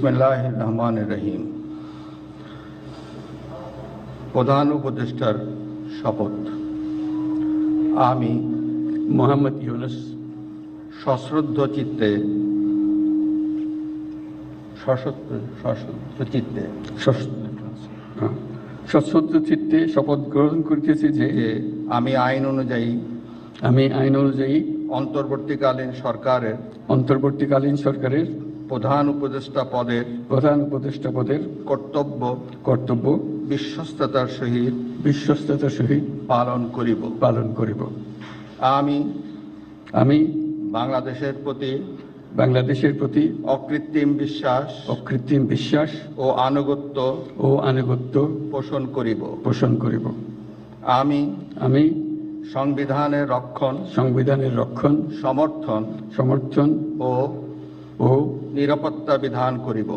বিসমিল্লাহির রহমানির রহিম। প্রধান উপদেষ্টার শপথ। আমি মোহাম্মদ ইউনুস সশ্রদ্ধ চিত্তে সশ্রদ্ধ চিত্তে শপথ গ্রহণ করিতেছি যে আমি আইন অনুযায়ী অন্তর্বর্তীকালীন সরকারের প্রধান উপদেষ্টা পদের কর্তব্য বিশ্বস্ততার সহিত পালন করিব। আমি বাংলাদেশের প্রতি অকৃত্রিম বিশ্বাস ও আনুগত্য পোষণ করিব। আমি সংবিধানের রক্ষণ সমর্থন ও নিরাপত্তা বিধান করিব।